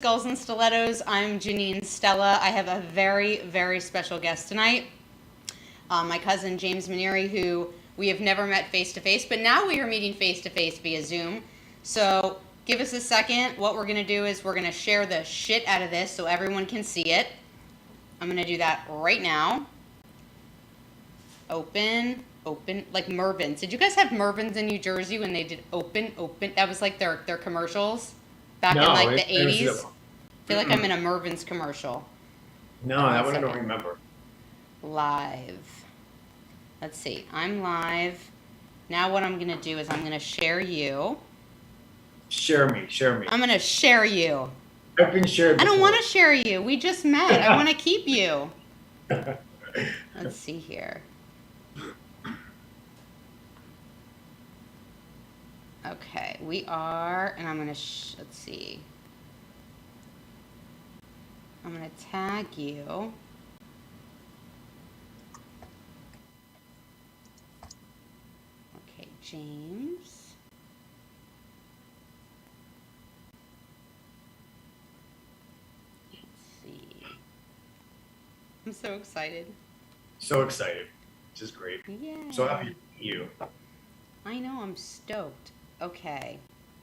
Skulls and Stilettos. I'm Janine Stella. I have a very, very special guest tonight. My cousin James Manieri, who we have never met face to face, but now we are meeting face to face via Zoom. So give us a second. What we're going to do is we're going to share the shit out of this so everyone can see it. I'm going to do that right now. Open, like Mervyn's. Did you guys have Mervyn's in New Jersey when they did open? That was like their commercials back in like the 80s. I feel like I'm in a Mervyn's commercial. No, that one I don't remember. Live. Let's see. I'm live. Now what I'm going to do is I'm going to share you. Share me. I'm going to share you. I've been shared before. I don't want to share you. We just met. I want to keep you. Let's see here. Okay, we are, and I'm going to, let's see. I'm going to tag you. Okay, James. Let's see. I'm so excited. So excited. This is great. Yeah. So happy to meet you. I know, I'm stoked. Okay.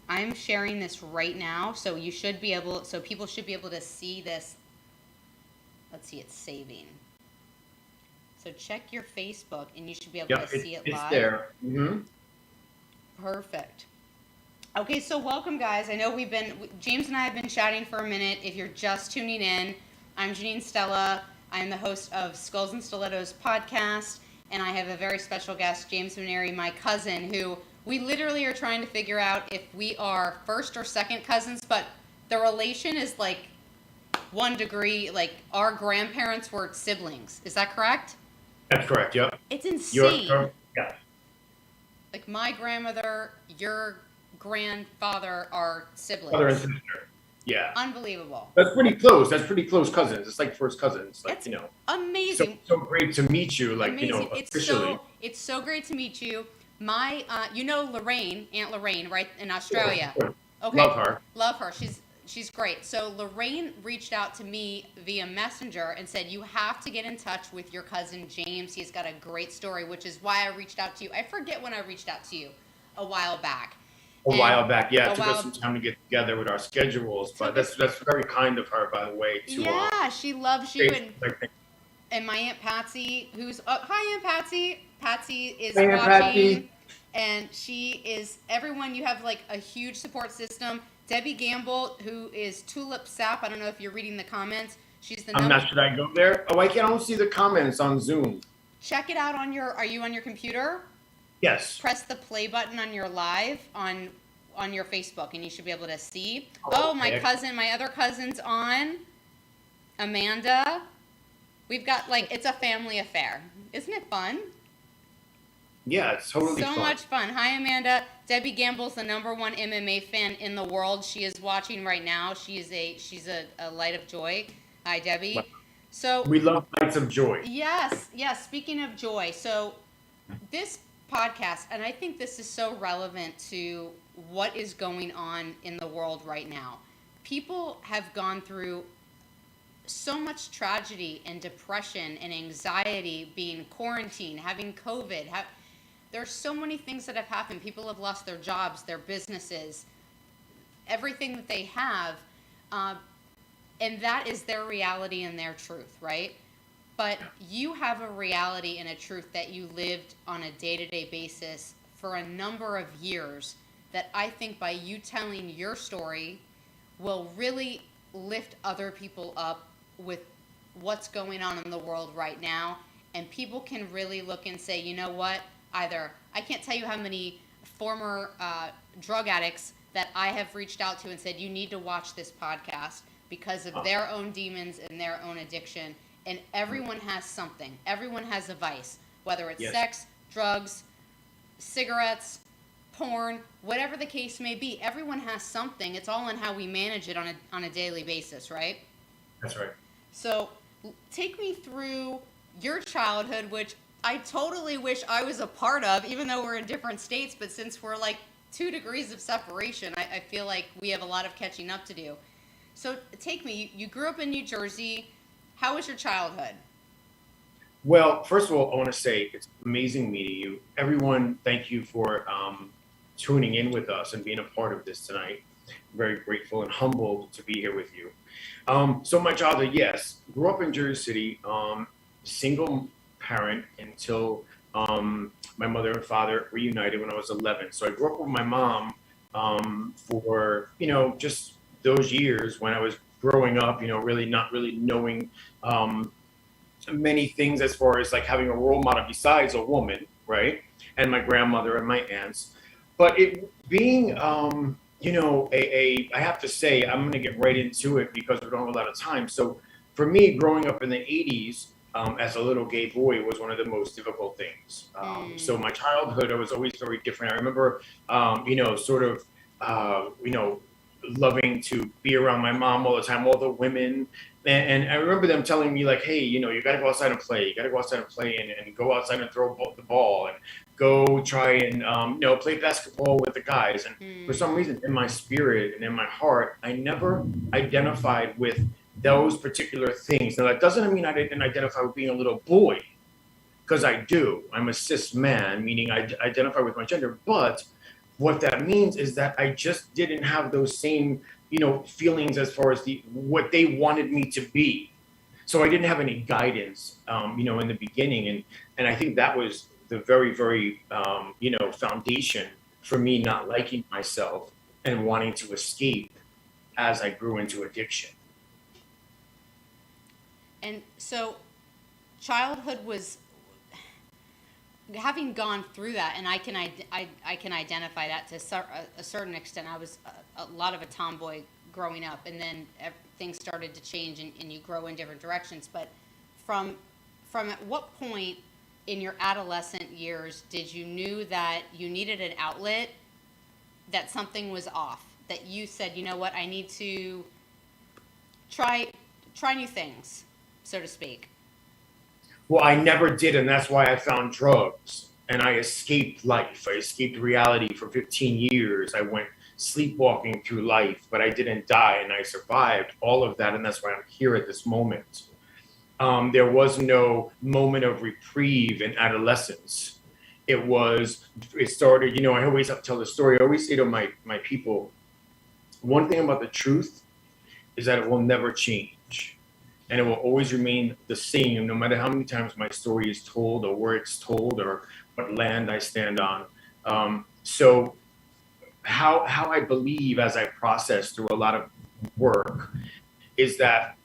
I'm sharing this right now, so you should be able, so people should be able to see this. Let's see, it's saving. So check your Facebook, and you should be able to see it live. It's there. Mm-hmm. Perfect. Okay, so welcome, guys. I know James and I have been chatting for a minute. If you're just tuning in, I'm Janine Stella. I'm the host of Skulls and Stilettos podcast, and I have a very special guest, James Manieri, my cousin, who we literally are trying to figure out if we are first or second cousins, but the relation is like 1 degree, like our grandparents were siblings. Is that correct? That's correct, yep. It's insane. Yeah. Like my grandmother, your grandfather are siblings. Brother and sister. Yeah. Unbelievable. That's pretty close. That's pretty close cousins. It's like first cousins. Like, That's amazing. So great to meet you, like, amazing. officially. It's so great to meet you. My, Lorraine, Aunt Lorraine, right, in Australia. Sure. Okay. Love her. She's great. So Lorraine reached out to me via Messenger and said, you have to get in touch with your cousin James. He's got a great story, which is why I reached out to you. I forget when I reached out to you a while back. Yeah. It took us some time to get together with our schedules, but that's very kind of her, by the way. She loves you. And my Aunt Patsy, who's hi Aunt Patsy. Patsy is watching, Patsy. And she is everyone. You have like a huge support system. Debbie Gamble, who is Tulip Sap. I don't know if you're reading the comments. She's the. I'm not. Should I go there? Oh, I don't see the comments on Zoom. Check it out on your. Are you on your computer? Yes. Press the play button on your live on your Facebook, and you should be able to see. My other cousin's on. Amanda. We've got it's a family affair. Isn't it fun? Yeah, it's totally fun. So much fun. Hi, Amanda. Debbie Gamble's the #1 MMA fan in the world. She is watching right now. She's a light of joy. Hi, Debbie. So we love lights of joy. Yes. Speaking of joy, so this podcast, and I think this is so relevant to what is going on in the world right now. People have gone through so much tragedy and depression and anxiety, being quarantined, having COVID. There's so many things that have happened. People have lost their jobs, their businesses, everything that they have. And that is their reality and their truth, right? But you have a reality and a truth that you lived on a day-to-day basis for a number of years that I think by you telling your story will really lift other people up with what's going on in the world right now. And people can really look and say, you know what? Either I can't tell you how many former drug addicts that I have reached out to and said, you need to watch this podcast because of their own demons and their own addiction. And everyone has something. Everyone has a vice, whether it's sex, drugs, cigarettes, porn, whatever the case may be. Everyone has something. It's all in how we manage it on a daily basis, right? That's right. So take me through your childhood, which I totally wish I was a part of, even though we're in different states. But since we're like 2 degrees of separation, I feel like we have a lot of catching up to do. So take me, you grew up in New Jersey. How was your childhood? Well, first of all, I want to say it's amazing meeting you. Everyone, thank you for tuning in with us and being a part of this tonight. Very grateful and humbled to be here with you. So my childhood, yes, grew up in Jersey City, single parent until my mother and father reunited when I was 11. So I grew up with my mom for, just those years when I was growing up, really not really knowing many things as far as like having a role model besides a woman, right? And my grandmother and my aunts. But it being, I have to say, I'm going to get right into it because we don't have a lot of time. So for me, growing up in the 80s as a little gay boy was one of the most difficult things. So my childhood, I was always very different. I remember, sort of, loving to be around my mom all the time, all the women. And I remember them telling me like, hey, you got to go outside and play. You got to go outside and play and go outside and throw the ball and go try and, play basketball with the guys. And for some reason in my spirit and in my heart, I never identified with those particular things. Now that doesn't mean I didn't identify with being a little boy, because I do. I'm a cis man, meaning I identify with my gender. But what that means is that I just didn't have those same, feelings as far as what they wanted me to be. So I didn't have any guidance, in the beginning. And I think that was the very, very, foundation for me not liking myself and wanting to escape as I grew into addiction. And so childhood was, having gone through that, and I can identify that to a certain extent. I was a lot of a tomboy growing up, and then things started to change, and you grow in different directions. But from at what point in your adolescent years did you knew that you needed an outlet, that something was off, that you said, you know what, I need to try new things, so to speak? Well, I never did, and that's why I found drugs. And I escaped life. I escaped reality for 15 years. I went sleepwalking through life, but I didn't die, and I survived all of that, and that's why I'm here at this moment. There was no moment of reprieve in adolescence. It started, I always have to tell the story. I always say to my people, one thing about the truth is that it will never change. And it will always remain the same, no matter how many times my story is told or where it's told or what land I stand on. So how I believe as I process through a lot of work is that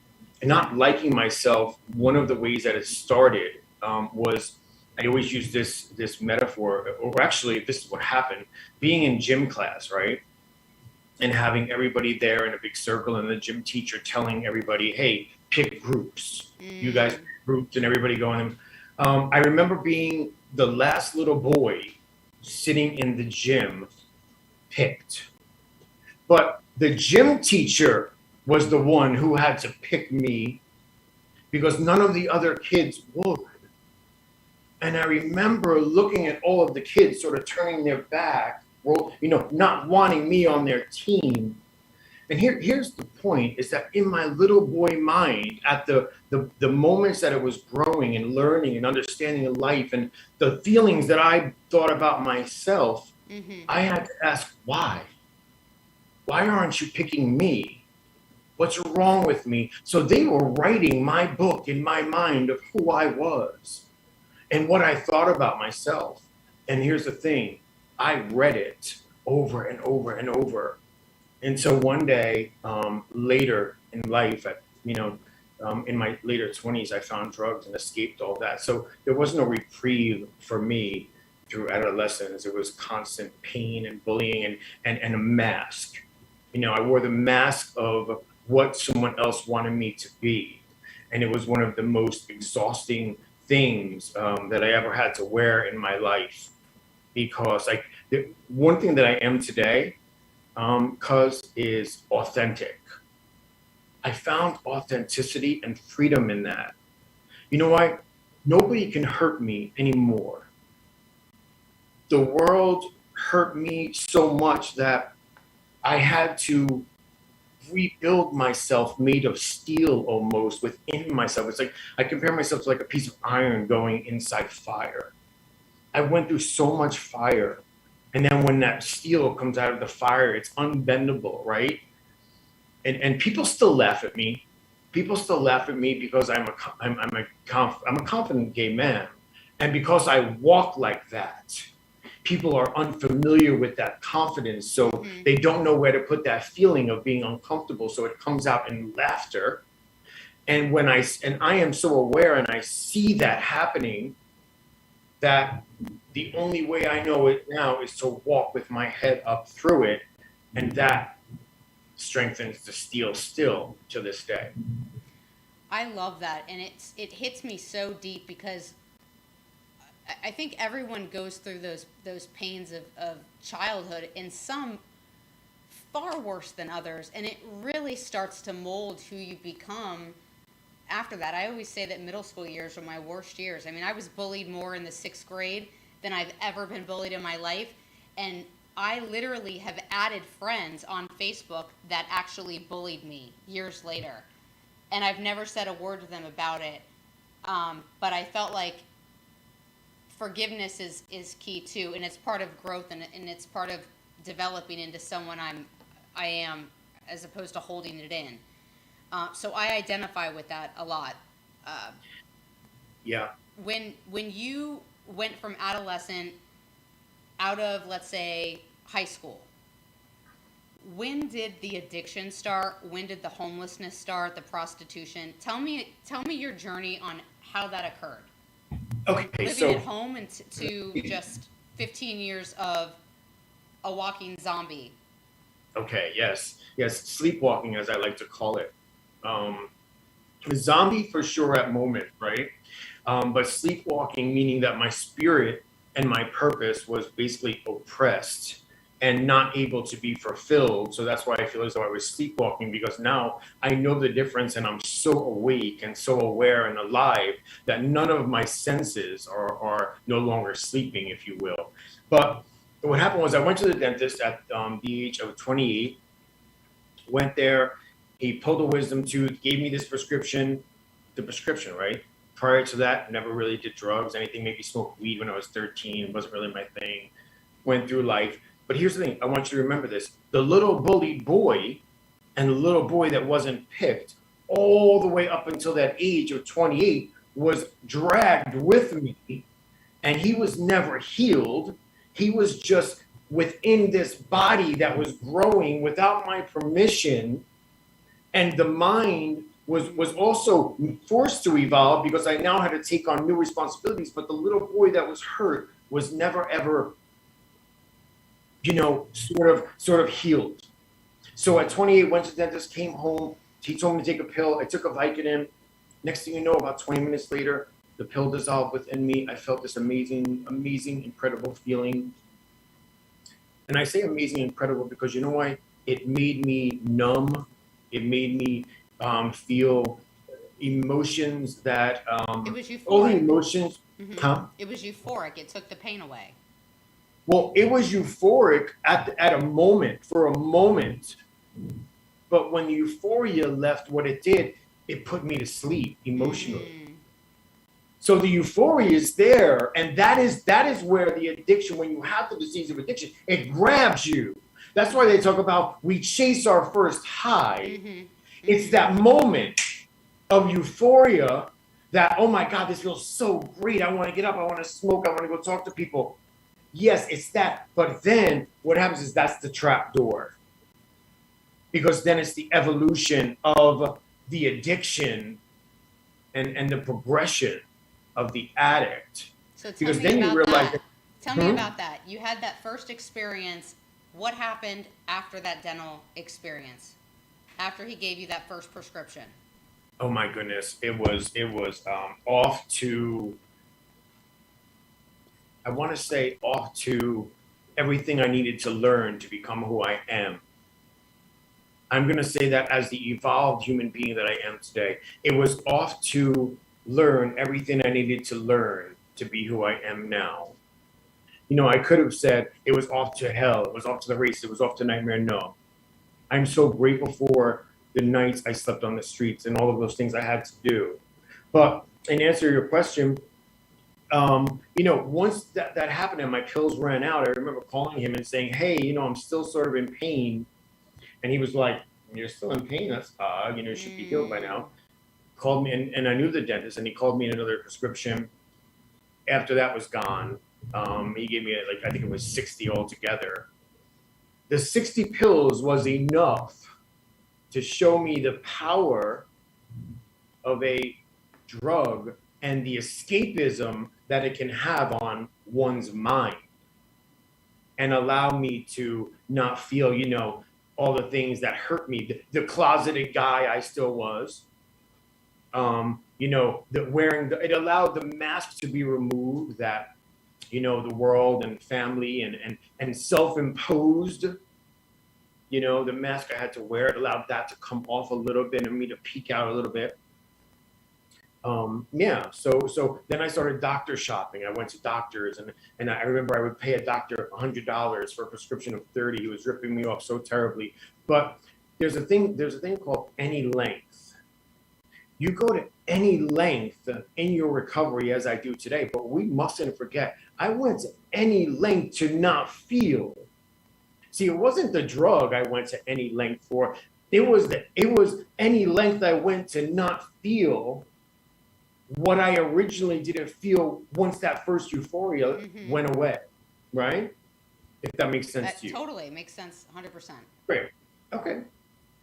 not liking myself, one of the ways that it started was, I always use this metaphor, or actually this is what happened, being in gym class, right? And having everybody there in a big circle and the gym teacher telling everybody, hey, pick groups. You guys pick groups, and everybody going. I remember being the last little boy sitting in the gym picked. But the gym teacher was the one who had to pick me because none of the other kids would. And I remember looking at all of the kids sort of turning their back, not wanting me on their team. And here's the point, is that in my little boy mind, at the moments that it was growing and learning and understanding life and the feelings that I thought about myself, I had to ask, why? Why aren't you picking me? What's wrong with me? So they were writing my book in my mind of who I was and what I thought about myself. And here's the thing, I read it over and over and over. And so one day, later in life, in my later 20s, I found drugs and escaped all that. So there was no reprieve for me through adolescence. It was constant pain and bullying and a mask. I wore the mask of what someone else wanted me to be. And it was one of the most exhausting things that I ever had to wear in my life. Because the one thing that I am today, is authentic. I found authenticity and freedom in that. You know why? Nobody can hurt me anymore. The world hurt me so much that I had to rebuild myself made of steel almost within myself. It's like I compare myself to like a piece of iron going inside fire. I went through so much fire. And then when that steel comes out of the fire, it's unbendable, right? And people still laugh at me. People still laugh at me because I'm a confident gay man. And because I walk like that, people are unfamiliar with that confidence. So they don't know where to put that feeling of being uncomfortable. So it comes out in laughter. And I am so aware and I see that happening, that the only way I know it now is to walk with my head up through it. And that strengthens the steel still to this day. I love that, and it hits me so deep because I think everyone goes through those pains of childhood, and some far worse than others, and it really starts to mold who you become after that. I always say that middle school years are my worst years. I mean, I was bullied more in the 6th grade than I've ever been bullied in my life, and I literally have added friends on Facebook that actually bullied me years later. And I've never said a word to them about it. But I felt like forgiveness is key too. And it's part of growth, and it's part of developing into someone I am, as opposed to holding it in. So I identify with that a lot. Yeah. When you went from adolescent out of, let's say, high school, when did the addiction start? When did the homelessness start? The prostitution? Tell me your journey on how that occurred. Okay, Living at home and to just 15 years of a walking zombie. Okay, yes, sleepwalking, as I like to call it. Zombie for sure at moment, right? But sleepwalking, meaning that my spirit and my purpose was basically oppressed and not able to be fulfilled. So that's why I feel as though I was sleepwalking, because now I know the difference and I'm so awake and so aware and alive that none of my senses are no longer sleeping, if you will. But what happened was I went to the dentist at the age of 28, went there, he pulled a wisdom tooth, gave me this prescription, right? Prior to that, never really did drugs, anything, maybe smoked weed when I was 13, wasn't really my thing, went through life. But here's the thing, I want you to remember this. The little bullied boy and the little boy that wasn't picked all the way up until that age of 28 was dragged with me, and he was never healed. He was just within this body that was growing without my permission. And the mind was also forced to evolve because I now had to take on new responsibilities. But the little boy that was hurt was never, ever, sort of healed. So at 28, went to the dentist, came home. He told me to take a pill. I took a Vicodin. Next thing you know, about 20 minutes later, the pill dissolved within me. I felt this amazing, incredible feeling. And I say amazing, incredible because you know why? It made me numb. It made me feel emotions that It was euphoric. all the emotions. Mm-hmm. Huh? It was euphoric. It took the pain away. Well, it was euphoric at a moment, for a moment. But when the euphoria left, what it did, it put me to sleep emotionally. Mm. So the euphoria is there, and that is where the addiction, when you have the disease of addiction, it grabs you. That's why they talk about we chase our first high. Mm-hmm. It's that moment of euphoria that, oh my God, this feels so great. I want to get up. I want to smoke. I want to go talk to people. Yes, it's that. But then what happens is that's the trap door. Because then it's the evolution of the addiction and the progression of the addict. So tell me about that. You had that first experience. What happened after that dental experience? After he gave you that first prescription? Oh my goodness. It was off to, I want to say off to everything I needed to learn to become who I am. I'm going to say that as the evolved human being that I am today. It was off to learn everything I needed to learn to be who I am now. I could have said it was off to hell. It was off to the race. It was off to nightmare. No. I'm so grateful for the nights I slept on the streets and all of those things I had to do. But in answer to your question, once that happened and my pills ran out, I remember calling him and saying, "Hey, I'm still sort of in pain." And he was like, "You're still in pain? That's odd. You should be healed by now." Called me, and I knew the dentist, and he called me another prescription. After that was gone, he gave me I think it was 60 altogether. The 60 pills was enough to show me the power of a drug and the escapism that it can have on one's mind, and allow me to not feel, all the things that hurt me, the closeted guy I still was. It allowed the mask to be removed that, the world and family and self-imposed, the mask I had to wear. It allowed that to come off a little bit and me to peek out a little bit. So then I started doctor shopping. I went to doctors, and I remember I would pay a doctor $100 for a prescription of 30. He was ripping me off so terribly. But there's a thing called any length. You go to any length in your recovery, as I do today, but we mustn't forget, I went to any length to not feel. See, it wasn't the drug I went to any length for. It was any length I went to not feel what I originally didn't feel once that first euphoria went away, right? If that makes sense to you. Totally makes sense, 100%. Great. Okay.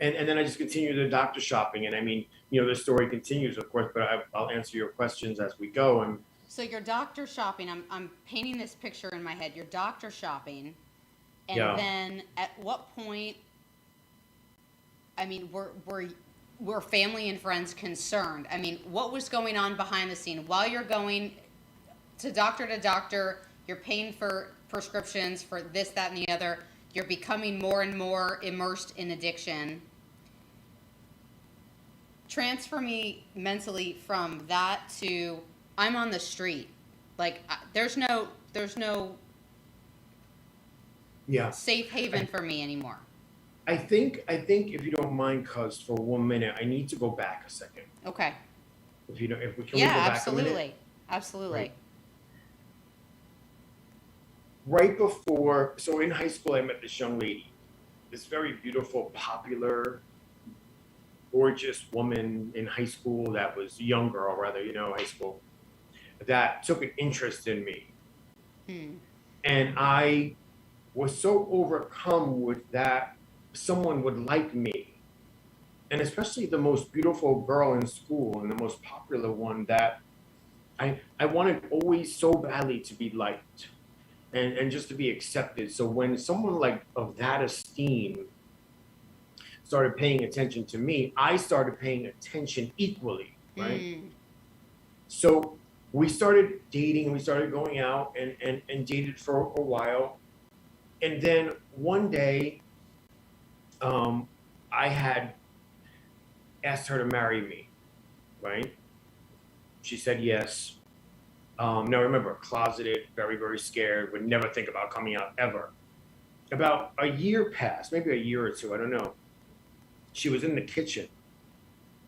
And then I just continued the doctor shopping, and I mean, the story continues, of course, but I'll answer your questions as we go. And so your doctor shopping, I'm painting this picture in my head. Your doctor shopping, and then at what point? I mean, were family and friends concerned? I mean, what was going on behind the scene while you're going to doctor? You're paying for prescriptions for this, that, and the other. You're becoming more and more immersed in addiction. Transfer me mentally from that to I'm on the street. Like there's no safe haven for me anymore. I think if you don't mind, cuz for 1 minute, I need to go back a second. Okay. If we can we go back absolutely. A minute? Absolutely. Right before, so in high school, I met this young lady, this very beautiful, popular, gorgeous woman in high school that was a young girl, rather, high school, that took an interest in me. And I was so overcome with that someone would like me, and especially the most beautiful girl in school and the most popular one, that I wanted always so badly to be liked. And just to be accepted. So when someone like of that esteem started paying attention to me, I started paying attention equally, right? So we started dating, we started going out and dated for a while. And then one day, I had asked her to marry me, right? She said yes. Now remember, closeted, very, very scared, would never think about coming out ever. About a year passed, maybe a year or two, I don't know. She was in the kitchen.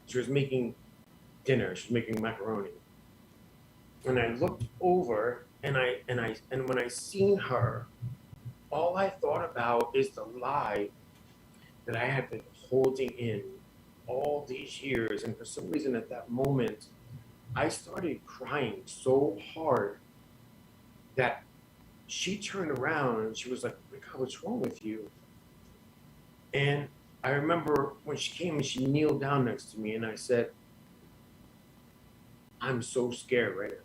She was making dinner. She was making macaroni. And I looked over, and when I seen her, all I thought about is the lie that I had been holding in all these years. And for some reason at that moment, I started crying so hard that she turned around and she was like, "Oh my God, what's wrong with you?" And I remember when she came and she kneeled down next to me, and I said, "I'm so scared right now."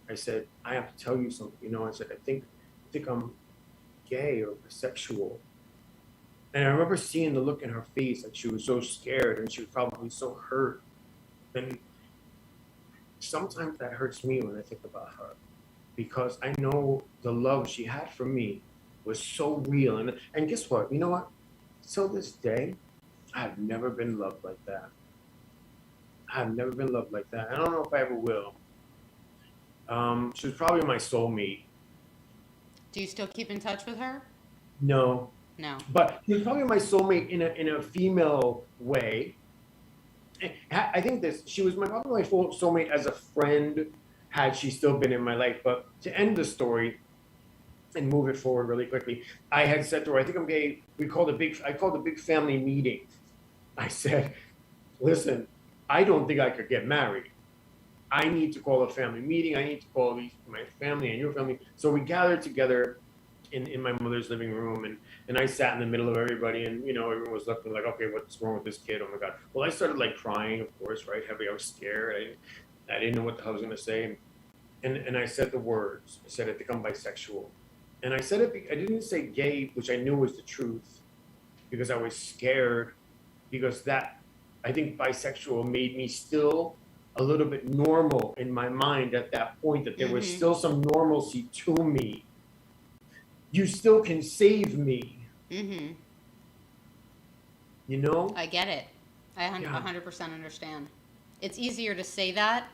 I said, "I have to tell you something." I said, I think I'm gay or bisexual. And I remember seeing the look in her face, like she was so scared and she was probably so hurt. And sometimes that hurts me when I think about her, because I know the love she had for me was so real. And guess what? You know what? Till this day, I've never been loved like that. I've never been loved like that. I don't know if I ever will. She was probably my soulmate. Do you still keep in touch with her? No, No. But she was probably my soulmate in a female way. I think she was probably my full soulmate as a friend had she still been in my life. But to end the story and move it forward really quickly, I had said to her, I think I'm gay. I called a big family meeting. I said, listen, I don't think I could get married. I need to call a family meeting. I need to call my family and your family. So we gathered together in my mother's living room, and I sat in the middle of everybody, and everyone was looking like, okay, what's wrong with this kid? Oh my God. Well, I started like crying, of course, right? Heavy. I was scared. I didn't know what the hell I was gonna say. And I said the words. I said, I think I'm bisexual. And I said it, I didn't say gay, which I knew was the truth, because I was scared, because that, I think bisexual made me still a little bit normal in my mind at that point, that there was still some normalcy to me. You still can save me. You know? I get it. I 100% understand. It's easier to say that.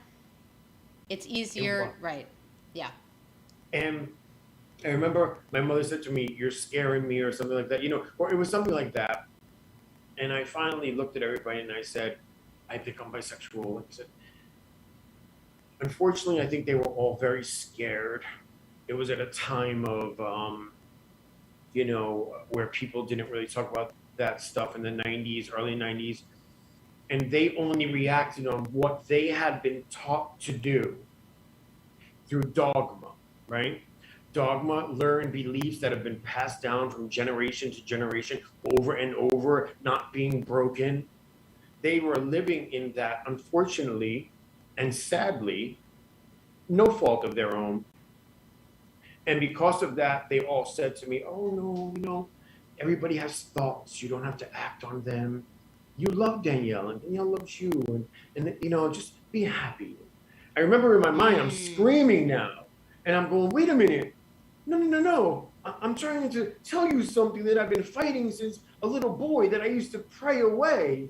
It's easier, right. Yeah. And I remember my mother said to me, you're scaring me, or something like that, or it was something like that. And I finally looked at everybody and I said, I think I'm bisexual. Like I said, unfortunately, I think they were all very scared. It was at a time of, where people didn't really talk about that stuff in the 90s, early 90s. And they only reacted on what they had been taught to do through dogma, right? Dogma, learned beliefs that have been passed down from generation to generation over and over, not being broken. They were living in that, unfortunately, and sadly, no fault of their own. And because of that, they all said to me, oh no, everybody has thoughts. You don't have to act on them. You love Danielle, and Danielle loves you, and just be happy. I remember in my mind, I'm screaming now, and I'm going, wait a minute. No. I'm trying to tell you something that I've been fighting since a little boy, that I used to pray away.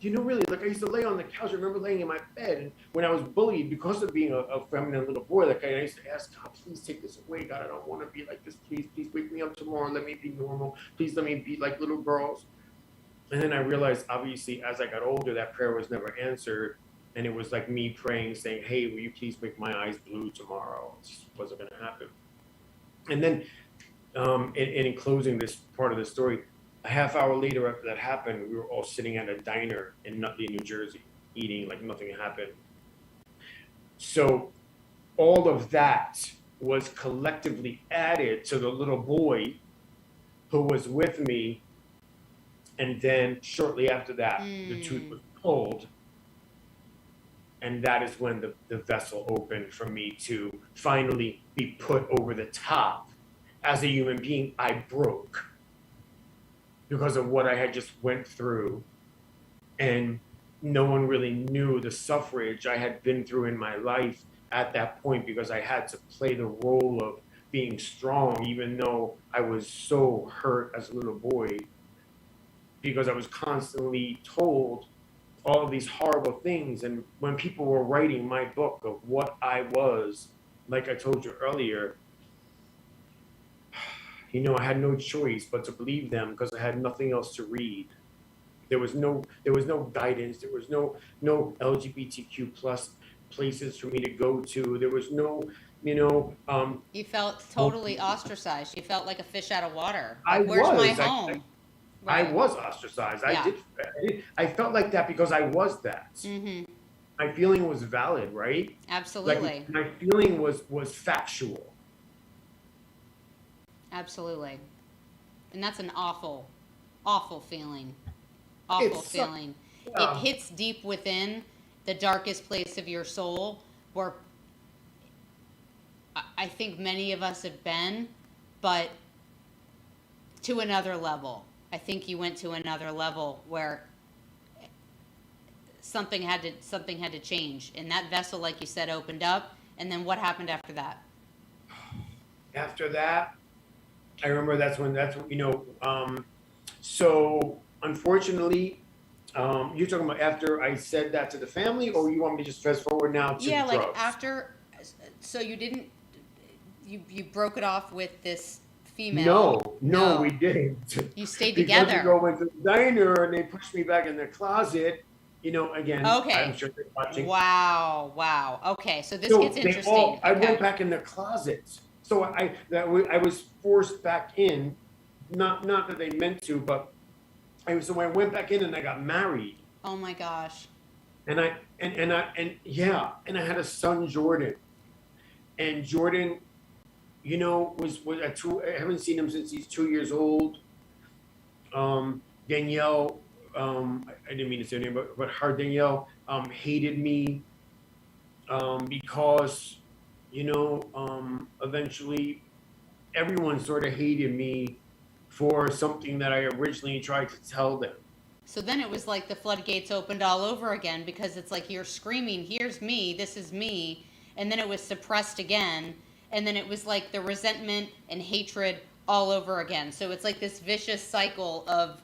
Really, like I used to lay on the couch. I remember laying in my bed, and when I was bullied because of being a feminine little boy, like I used to ask God, please take this away. God, I don't want to be like this. Please wake me up tomorrow. Let me be normal. Please let me be like little girls. And then I realized, obviously, as I got older, that prayer was never answered. And it was like me praying, saying, hey, will you please make my eyes blue tomorrow? It just wasn't going to happen. And then, in closing this part of the story, a half hour later after that happened, we were all sitting at a diner in Nutley, New Jersey, eating like nothing happened. So all of that was collectively added to the little boy who was with me. And then shortly after that, the tooth was pulled. And that is when the vessel opened for me to finally be put over the top. As a human being, I broke because of what I had just went through. And no one really knew the suffrage I had been through in my life at that point, because I had to play the role of being strong, even though I was so hurt as a little boy, because I was constantly told all of these horrible things. And when people were writing my book of what I was, like I told you earlier, I had no choice but to believe them, because I had nothing else to read. There was no guidance. There was no LGBTQ plus places for me to go to. There was no, You felt totally ostracized. You felt like a fish out of water. I Like, where's my was. home? I was ostracized. Yeah. I felt like that because I was that. My feeling was valid, right? Absolutely. Like, my feeling was factual. Absolutely. And that's an awful, awful feeling. Awful feeling. It hits deep within the darkest place of your soul, where I think many of us have been, but to another level. I think you went to another level where something had to change, and that vessel, like you said, opened up. And then what happened after that? After that, I remember that's when so unfortunately, you're talking about after I said that to the family, or you want me to just fast forward now to the drugs? Like after, so you didn't, you broke it off with this female. No, we didn't. You stayed Because we together. go into the diner and they pushed me back in the closet. Again, Okay. I'm sure they're watching. Wow. Okay, so this So gets interesting. I Okay. went back in the closet. So I was forced back in, not that they meant to, but so I went back in and I got married. Oh my gosh. And I had a son, Jordan. And Jordan, was at I haven't seen him since he's 2 years old. Danielle, I didn't mean to say her name, but her Danielle hated me because, eventually everyone sort of hated me for something that I originally tried to tell them. So then it was like the floodgates opened all over again, because it's like you're screaming, here's me, this is me. And then it was suppressed again. And then it was like the resentment and hatred all over again. So it's like this vicious cycle of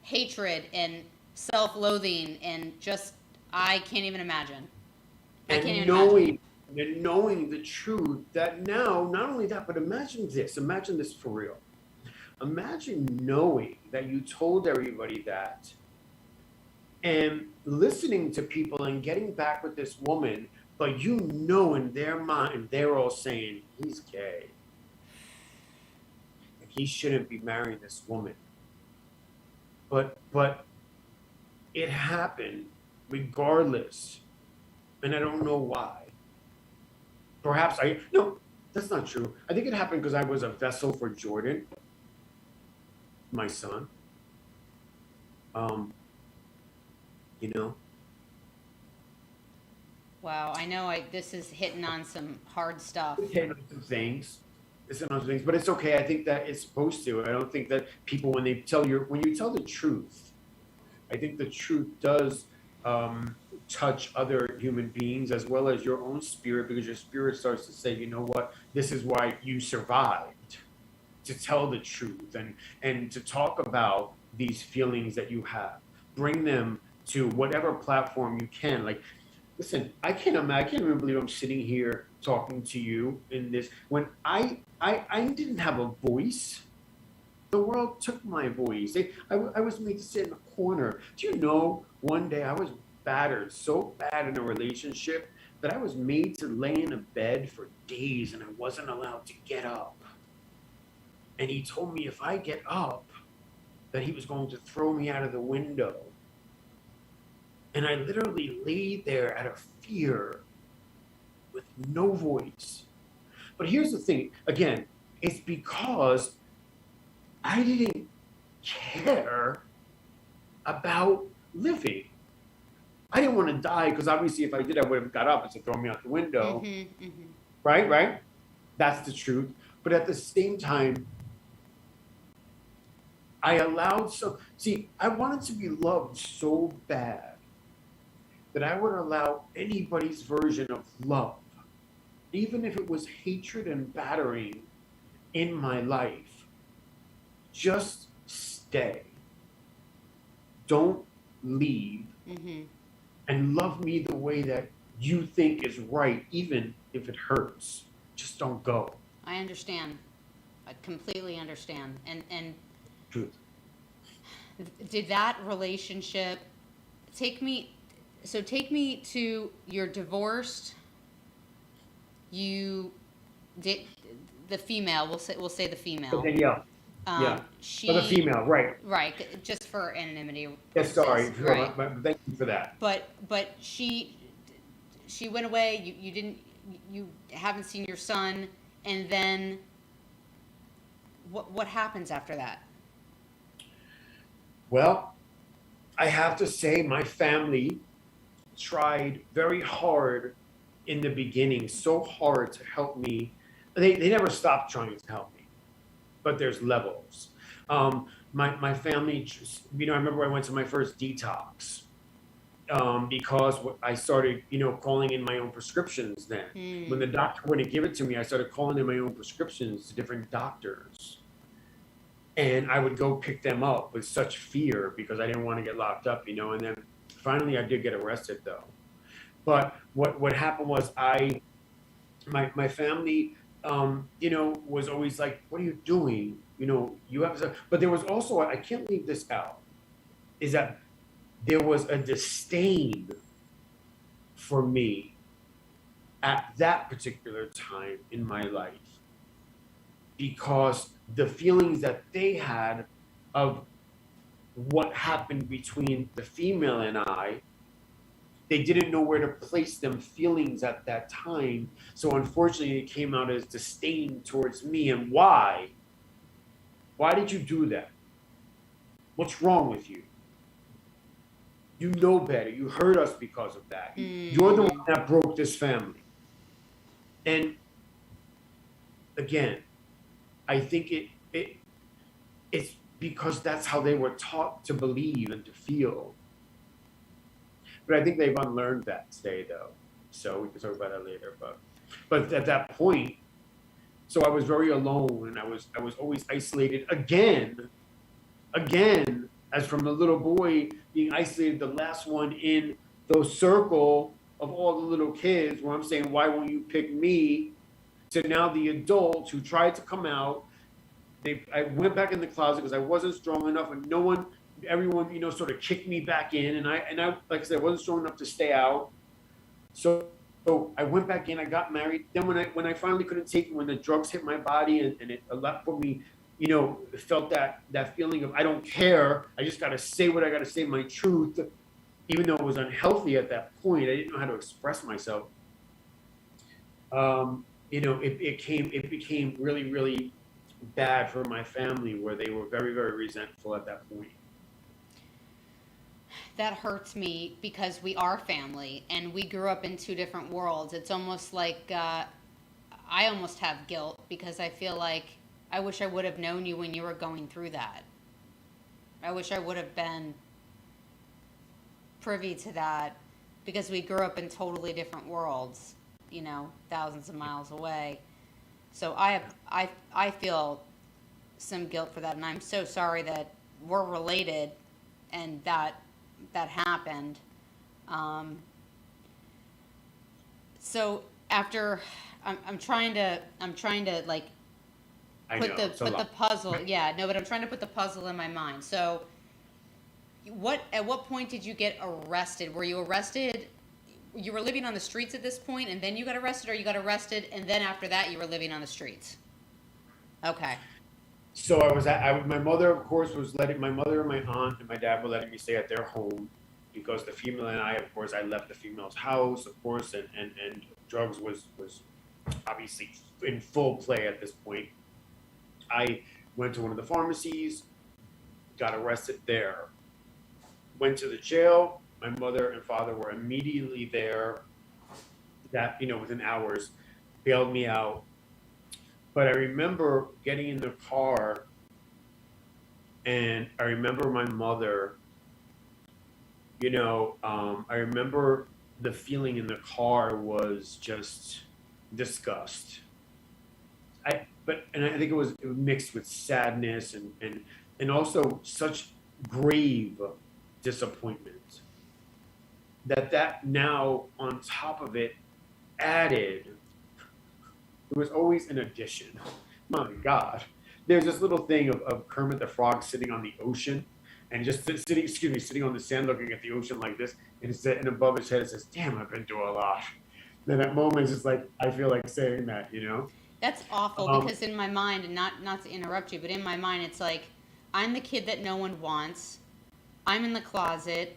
hatred and self-loathing and just, I can't even imagine. And knowing the truth that now, not only that, but imagine this for real. Imagine knowing that you told everybody that and listening to people and getting back with this woman, but in their mind, they're all saying, he's gay. And he shouldn't be marrying this woman. But it happened regardless. And I don't know why. Perhaps no, that's not true. I think it happened because I was a vessel for Jordan, my son. Wow, I know this is hitting on some hard stuff. It's hitting on some things. But it's okay. I think that it's supposed to. I don't think that people, when you tell the truth, I think the truth does touch other human beings as well as your own spirit, because your spirit starts to say, you know what, this is why you survived, to tell the truth and to talk about these feelings that you have, bring them to whatever platform you can. Like, listen, I can't even believe I'm sitting here talking to you in this, when I didn't have a voice. The world took my voice. I was made to sit in a corner. Do you know, one day I was battered so bad in a relationship that I was made to lay in a bed for days and I wasn't allowed to get up. And he told me if I get up, that he was going to throw me out of the window. And I literally laid there out of fear with no voice. But here's the thing, again, it's because I didn't care about living. I didn't want to die, because obviously if I did, I would have got up and said, throw me out the window. Mm-hmm, mm-hmm. Right? That's the truth. But at the same time, I wanted to be loved so bad that I would allow anybody's version of love, even if it was hatred and battering in my life. Just stay. Don't leave. Mm-hmm. And love me the way that you think is right, even if it hurts. Just don't go. I understand. I completely understand. And Truth. Did that relationship take me to your divorced, you did the female, we'll say the female. Danielle. Yeah. She, for the female, right. Right, just for anonymity. Yes, sorry. Right. Thank you for that. But she went away, you haven't seen your son, and then what happens after that? Well, I have to say my family tried very hard in the beginning, so hard to help me. They never stopped trying to help me, but there's levels. My family, just, I remember I went to my first detox because I started, calling in my own prescriptions then. When the doctor wouldn't give it to me, I started calling in my own prescriptions to different doctors. And I would go pick them up with such fear because I didn't want to get locked up, and then finally I did get arrested though. But what happened was my family was always like, what are you doing? You have to, but there was also, I can't leave this out, is that there was a disdain for me at that particular time in my life because the feelings that they had of what happened between the female and I, they didn't know where to place them feelings at that time. So unfortunately, it came out as disdain towards me. And why? Why did you do that? What's wrong with you? You know better. You hurt us because of that. You're the one that broke this family. And again, I think it's because that's how they were taught to believe and to feel. But I think they've unlearned that today, though. So we can talk about that later. But at that point, so I was very alone, and I was always isolated again, as from the little boy being isolated, the last one in the circle of all the little kids, where I'm saying, why won't you pick me? To now the adult who tried to come out. I went back in the closet because I wasn't strong enough, and everyone, sort of kicked me back in, and I, like I said, I wasn't strong enough to stay out. So I went back in. I got married. Then when I finally couldn't take it, when the drugs hit my body and it left for me, felt that feeling of I don't care. I just got to say what I got to say, my truth, even though it was unhealthy at that point. I didn't know how to express myself. It became really, really bad for my family, where they were very, very resentful at that point. That hurts me because we are family and we grew up in two different worlds. It's almost like I almost have guilt because I feel like I wish I would have known you when you were going through that. I wish I would have been privy to that because we grew up in totally different worlds, thousands of miles away. So I feel some guilt for that, and I'm so sorry that we're related and that happened. So after I'm trying to like put the puzzle. Yeah, no, but I'm trying to put the puzzle in my mind. So at what point did you get arrested? Were you arrested? You were living on the streets at this point, and then you got arrested, or you got arrested, and then after that you were living on the streets? Okay. So my mother, of course, my mother and my aunt and my dad were letting me stay at their home because the female and I, of course, I left the female's house, of course, and drugs was obviously in full play at this point. I went to one of the pharmacies, got arrested there, went to the jail. My mother and father were immediately there, within hours, bailed me out. But I remember getting in the car, and I remember my mother, I remember the feeling in the car was just disgust. And I think it was mixed with sadness and also such grave disappointment that now on top of it added, it was always an addition. My God. There's this little thing of Kermit the Frog sitting on the ocean and just sitting on the sand looking at the ocean like this, and above his head it says, damn, I've been through a lot. Then that moment is just like, I feel like saying that, That's awful because in my mind, and not to interrupt you, but in my mind it's like, I'm the kid that no one wants. I'm in the closet.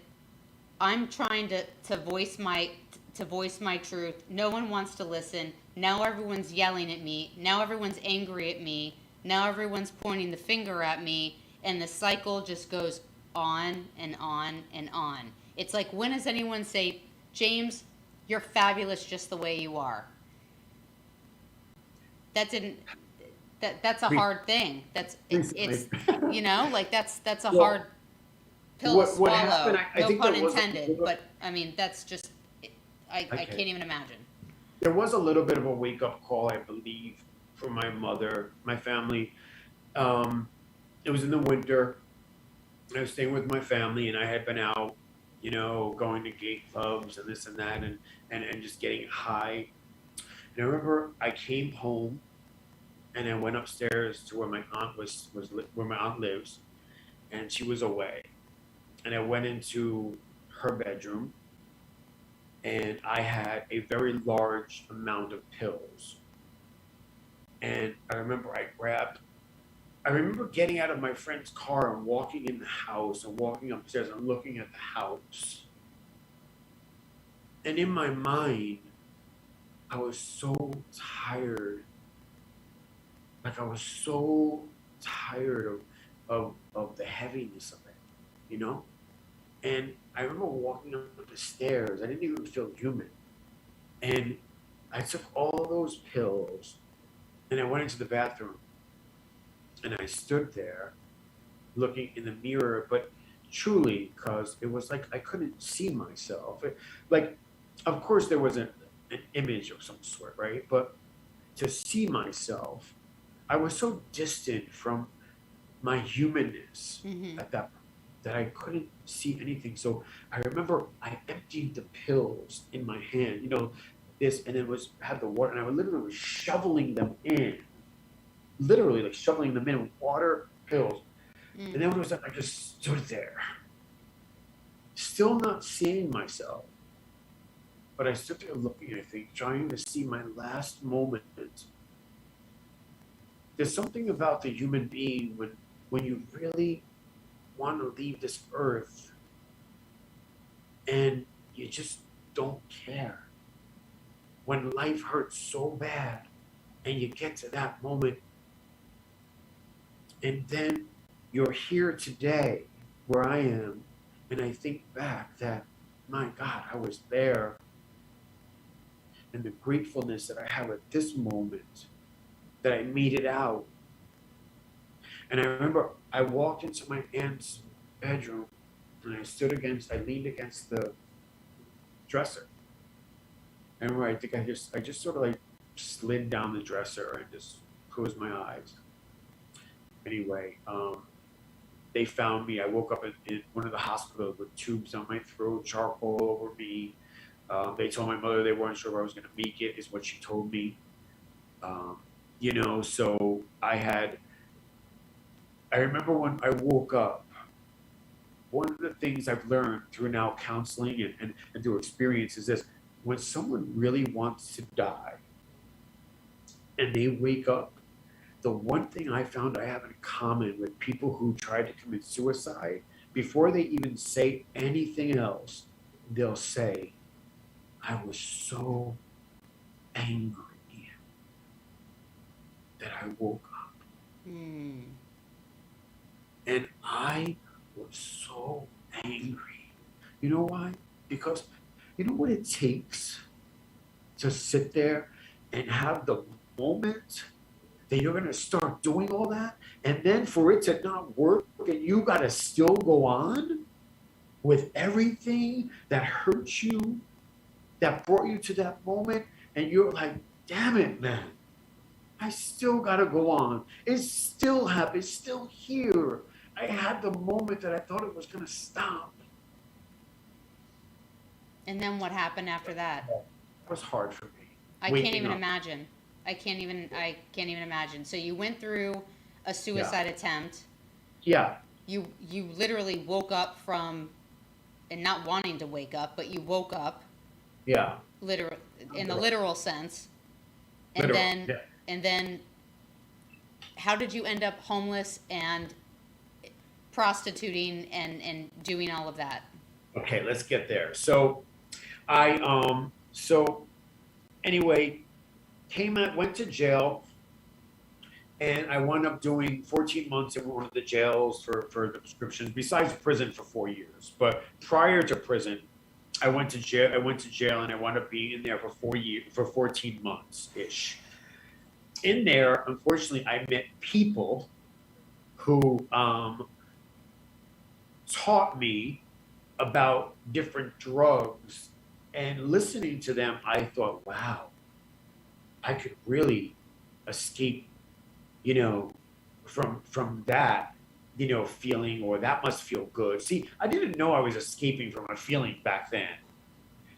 I'm trying to voice my truth. No one wants to listen. Now everyone's yelling at me. Now everyone's angry at me. Now everyone's pointing the finger at me, and the cycle just goes on and on and on. It's like, when does anyone say, James, you're fabulous just the way you are? That's a hard thing. It's that's a hard pill to swallow. Happened, no pun intended, but I mean, that's just, I can't even imagine. There was a little bit of a wake-up call, I believe, for my mother, my family. It was in the winter. I was staying with my family, and I had been out, going to gay clubs and this and that, and just getting high. And I remember I came home, And I went upstairs to where my aunt where my aunt lives, and she was away. And I went into her bedroom, and I had a very large amount of pills. And I remember getting out of my friend's car and walking in the house and walking upstairs and looking at the house. And in my mind, I was so tired. Like I was so tired of the heaviness of it, you know? And I remember walking up the stairs. I didn't even feel human. And I took all those pills and I went into the bathroom and I stood there looking in the mirror, but truly, because it was like I couldn't see myself. Like, of course, there was an image of some sort, right? But to see myself, I was so distant from my humanness Mm-hmm. at that I couldn't see anything. So I remember I emptied the pills in my hand, this, and it was had the water, and I literally was shoveling them in, literally like shoveling them in with water, pills. Mm. And then it was like I just stood there, still not seeing myself, but I stood there looking, I think, trying to see my last moment. There's something about the human being when you really want to leave this earth and you just don't care. When life hurts so bad and you get to that moment, and then you're here today where I am, and I think back that, my God, I was there, and the gratefulness that I have at this moment, that I made it out. And I remember I walked into my aunt's bedroom and I leaned against the dresser. I remember I just sort of like slid down the dresser and just closed my eyes. Anyway, they found me. I woke up in one of the hospitals with tubes on my throat, charcoal over me. They told my mother they weren't sure if I was going to make it, is what she told me. So I remember when I woke up, one of the things I've learned through now counseling and through experience is this: when someone really wants to die and they wake up, the one thing I found I have in common with people who try to commit suicide, before they even say anything else, they'll say, I was so angry that I woke up. Mm. And I was so angry. You know why? Because you know what it takes to sit there and have the moment that you're going to start doing all that, and then for it to not work, and you got to still go on with everything that hurt you, that brought you to that moment, and you're like, damn it, man. I still got to go on. It's still happening. It's still here. I had the moment that I thought it was going to stop. And then what happened after that? It was hard for me. I can't Waking even up. imagine. I can't even imagine. So you went through a suicide attempt. Yeah. You literally woke up from, and not wanting to wake up, but you woke up Yeah. literal in the literal sense. And Literal, then yeah. and then how did you end up homeless and prostituting and doing all of that? Okay, let's get there. So anyway, went to jail, and I wound up doing 14 months in one of the jails for the prescriptions, besides prison for 4 years. But prior to prison, I went to jail and I wound up being in there for 14 months ish. In there, unfortunately, I met people who taught me about different drugs, and listening to them, I thought, wow, I could really escape, from that, feeling, or that must feel good. See, I didn't know I was escaping from a feeling back then.